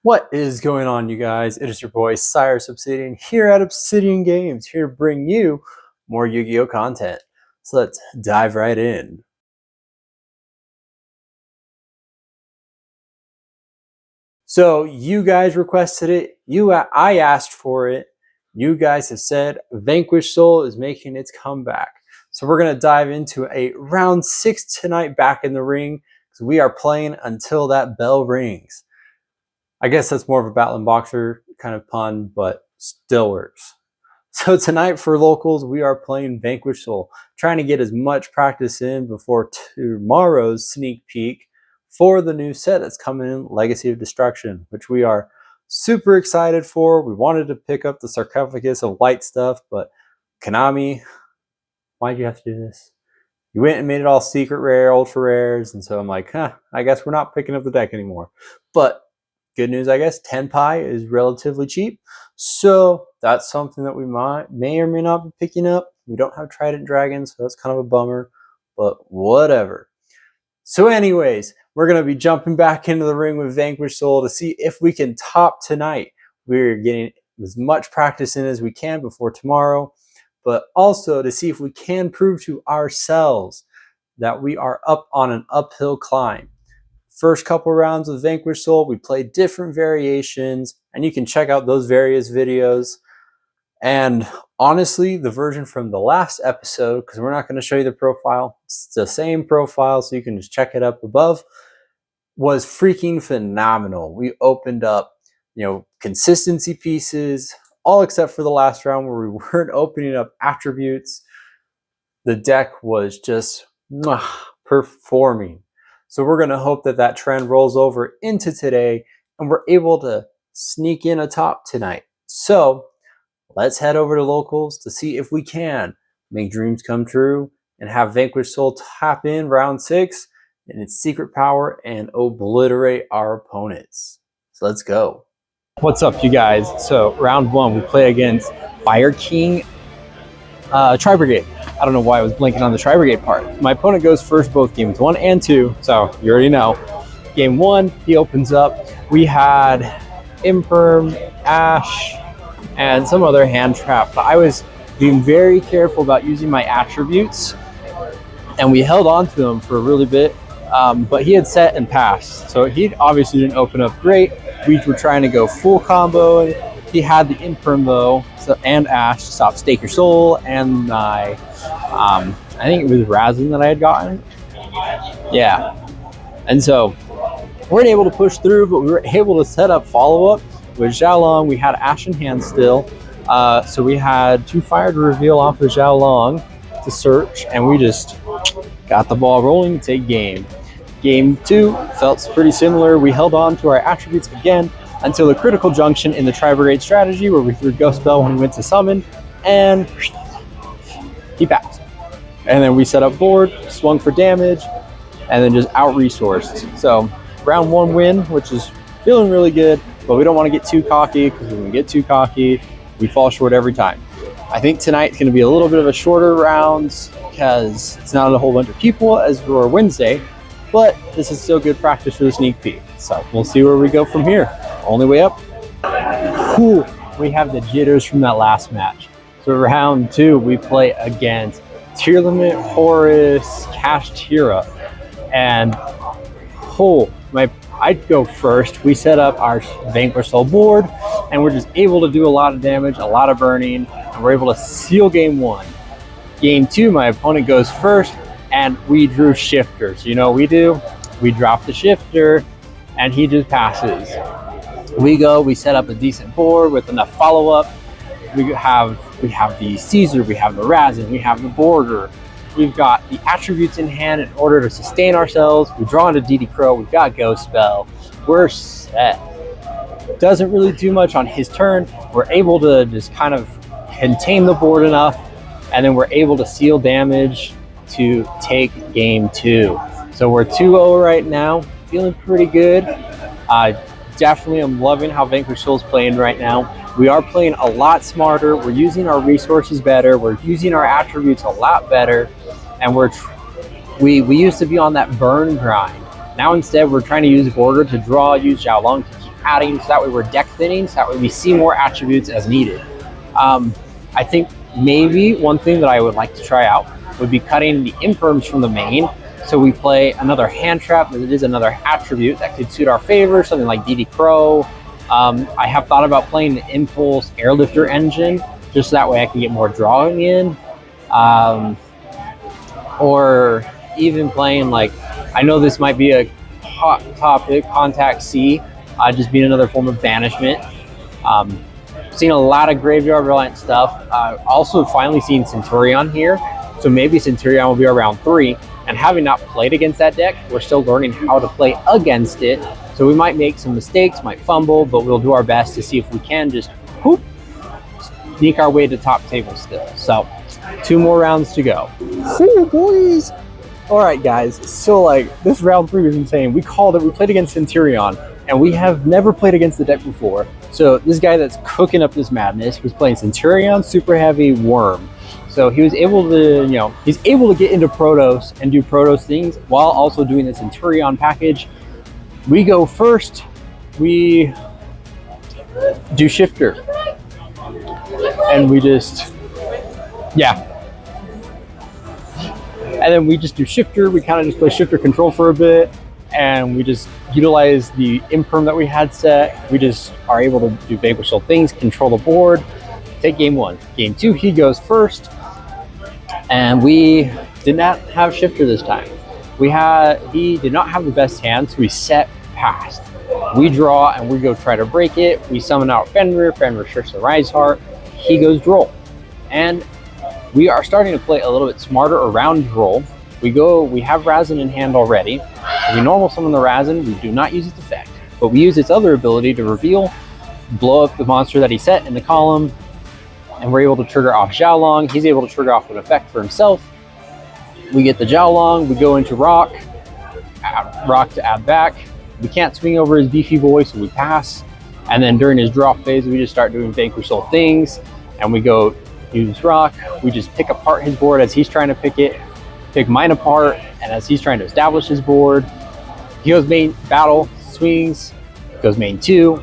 What is going on, you guys? It is your boy Cyrus Obsidian here at Obsidian Games, here to bring you more Yu-Gi-Oh content. So let's dive right in. So you guys requested it. I asked for it. You guys have said Vanquish Soul is making its comeback. So we're gonna dive into a round 6 tonight back in the ring because we are playing until that bell rings. I guess that's more of a Battling Boxer kind of pun, but still works. So tonight for locals, we are playing Vanquish Soul, trying to get as much practice in before tomorrow's sneak peek for the new set that's coming in, Legacy of Destruction, which we are super excited for. We wanted to pick up the Sarcophagus of Light stuff, but Konami, why'd you have to do this? You went and made it all secret rare, ultra rares, and so I'm like, I guess we're not picking up the deck anymore. But good news, I guess, Tenpai is relatively cheap. So that's something that we may or may not be picking up. We don't have Trident Dragons, so that's kind of a bummer, but whatever. So anyways, we're going to be jumping back into the ring with Vanquish Soul to see if we can top tonight. We're getting as much practice in as we can before tomorrow, but also to see if we can prove to ourselves that we are up on an uphill climb. First couple rounds of Vanquish Soul, we played different variations, and you can check out those various videos. And honestly, the version from the last episode, because we're not going to show you the profile, it's the same profile, so you can just check it up above, was freaking phenomenal. We opened up, consistency pieces, all except for the last round where we weren't opening up attributes. The deck was just performing. So we're going to hope that that trend rolls over into today and we're able to sneak in a top tonight. So let's head over to locals to see if we can make dreams come true and have Vanquish Soul tap in round 6 in its secret power and obliterate our opponents. So let's go. What's up, you guys? So round 1, we play against Fire King Tri-Brigade. I don't know why I was blinking on the Tri-Brigade part. My opponent goes first both games 1 and 2, so you already know. Game 1, he opens up. We had Imperm, Ash, and some other hand trap. But I was being very careful about using my attributes, and we held on to them for a really bit, but he had set and passed. So he obviously didn't open up great. We were trying to go full combo. He had the Imperm though, and Ash to stop Stake Your Soul, and I think it was Razin that I had gotten. Yeah. And so we weren't able to push through, but we were able to set up follow-up with Zhao Long. We had Ash in hand still. So we had 2 fire to reveal off of Zhao Long to search, and we just got the ball rolling to take game. Game 2 felt pretty similar. We held on to our attributes again until the critical junction in the Tri-Brigade strategy where we threw Ghost Bell when we went to summon, and he passed. And then we set up board, swung for damage, and then just out-resourced. So round 1 win, which is feeling really good, but we don't want to get too cocky, because when we get too cocky, we fall short every time. I think tonight's going to be a little bit of a shorter rounds because it's not a whole bunch of people as for Wednesday, but this is still good practice for the sneak peek. So we'll see where we go from here. Only way up. Cool. We have the jitters from that last match. So round 2, we play against Tier Limit Horus Kashtira. And I'd go first. We set up our Vanquish Soul board, and we're just able to do a lot of damage, a lot of burning, and we're able to seal game 1. Game 2, my opponent goes first, and we drew shifters. You know what we do? We drop the shifter, and he just passes. We set up a decent board with enough follow-up. We have the Caesar, we have the Razin, we have the Border. We've got the attributes in hand in order to sustain ourselves. We draw into DD Crow, we've got Ghost Spell. We're set. Doesn't really do much on his turn. We're able to just kind of contain the board enough, and then we're able to seal damage to take game 2. So we're 2-0 right now, feeling pretty good. Definitely am loving how Vanquish Soul's playing right now. We are playing a lot smarter. We're using our resources better. We're using our attributes a lot better. And we used to be on that burn grind. Now instead we're trying to use Border to draw, use Zhao Long to keep adding, so that way we're deck thinning, so that way we see more attributes as needed. I think maybe one thing that I would like to try out would be cutting the imperms from the main, so we play another hand trap, but it is another attribute that could suit our favor, something like DD Crow. I have thought about playing the Impulse Airlifter engine, just so that way I can get more drawing in. Or even playing, like, I know this might be a hot topic, Contact C, just being another form of banishment. Seen a lot of Graveyard Reliant stuff. Also finally seen Centurion here, so maybe Centurion will be around 3. And having not played against that deck, we're still learning how to play against it. So we might make some mistakes, might fumble, but we'll do our best to see if we can just whoop, sneak our way to top table still. So 2 more rounds to go. Ooh, boys. All right, guys. So like this round 3 was insane. We called it. We played against Centurion, and we have never played against the deck before. So this guy that's cooking up this madness was playing Centurion, Super Heavy, Worm. So he was able to, he's able to get into Protoss and do Protoss things while also doing the Centurion package. We go first. We do Shifter, and we just, and then we just do Shifter. We kind of just play Shifter control for a bit, and we just utilize the imperm that we had set. We just are able to do Vanquish Soul things, control the board, take game 1. Game 2, he goes first, and we did not have Shifter this time. He did not have the best hand, so we set past. We draw, and we go try to break it. We summon out Fenrir restricts the Rise Heart. He goes Droll, and we are starting to play a little bit smarter around Droll. We have Razin in hand already. We normal summon the Razin. We do not use its effect, but we use its other ability to reveal, blow up the monster that he set in the column, and we're able to trigger off Xiaolong. He's able to trigger off an effect for himself. We get the Xiaolong. We go into Rock to add back. We can't swing over his beefy boy, so we pass. And then during his draw phase, we just start doing Vanquish Soul things, and we go use Rock. We just pick apart his board as he's trying to pick mine apart, and as he's trying to establish his board. He goes main battle, swings, goes main 2,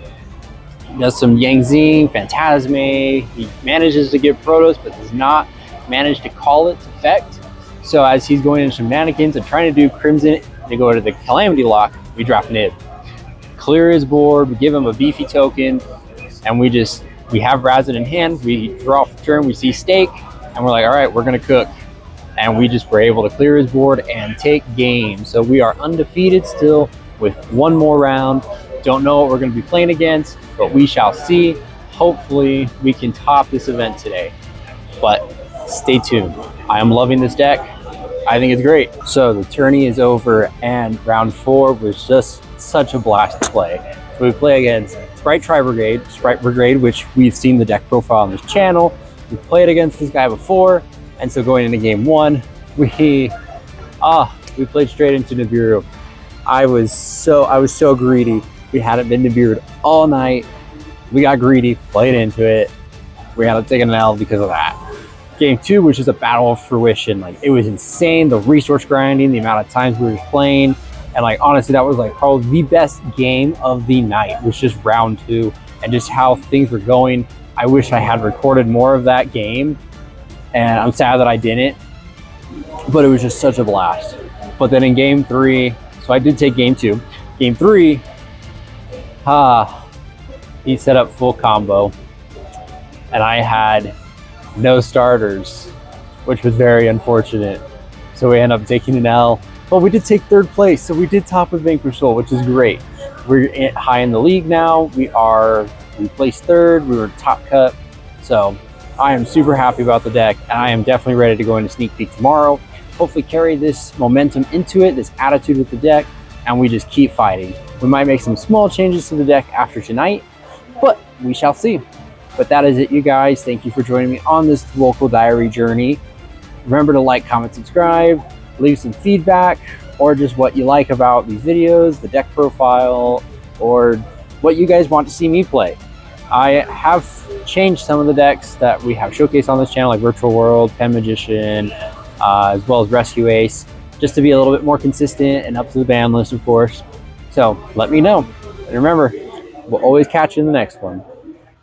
does some Yangzing, Phantasme. He manages to get Protoss, but does not manage to call its effect. So as he's going into Mannequins and trying to do Crimson, they go to the Calamity Lock, we drop Nib. Clear his board, we give him a beefy token, and we have Razin in hand. We draw for turn, we see Stake, and we're like, all right, we're gonna cook. And we just were able to clear his board and take game. So we are undefeated still with 1 more round. Don't know what we're gonna be playing against, but we shall see. Hopefully we can top this event today, but stay tuned. I am loving this deck. I think it's great. So the tourney is over, and round 4 was just such a blast to play. So we play against Sprite Brigade, which we've seen the deck profile on this channel. We played against this guy before, and so going into game 1, we played straight into Nibiru. I was so greedy. We hadn't been Nibiru'd all night. We got greedy, played into it. We had to take an L because of that. Game 2 was just a battle of fruition. Like, it was insane, the resource grinding, the amount of times we were playing, and like honestly, that was like probably the best game of the night. Was just round 2 and just how things were going. I wish I had recorded more of that game, and I'm sad that I didn't, but it was just such a blast. But then in game 3, so I did take game 2. Game 3, he set up full combo, and I had no starters, which was very unfortunate. So we ended up taking an L, but we did take 3rd place. So we did top with Vanquish Soul, which is great. We're high in the league now. We placed 3rd. We were top cut. So I am super happy about the deck, and I am definitely ready to go into Sneak Peek tomorrow. Hopefully carry this momentum into it, this attitude with the deck, and we just keep fighting. We might make some small changes to the deck after tonight, but we shall see. But that is it, you guys. Thank you for joining me on this local diary journey. Remember to like, comment, subscribe, leave some feedback, or just what you like about these videos, the deck profile, or what you guys want to see me play. I have changed some of the decks that we have showcased on this channel, like Virtual World, Pen Magician, as well as Rescue Ace, just to be a little bit more consistent and up to the ban list, of course. So let me know. And remember, We'll always catch you in the next one.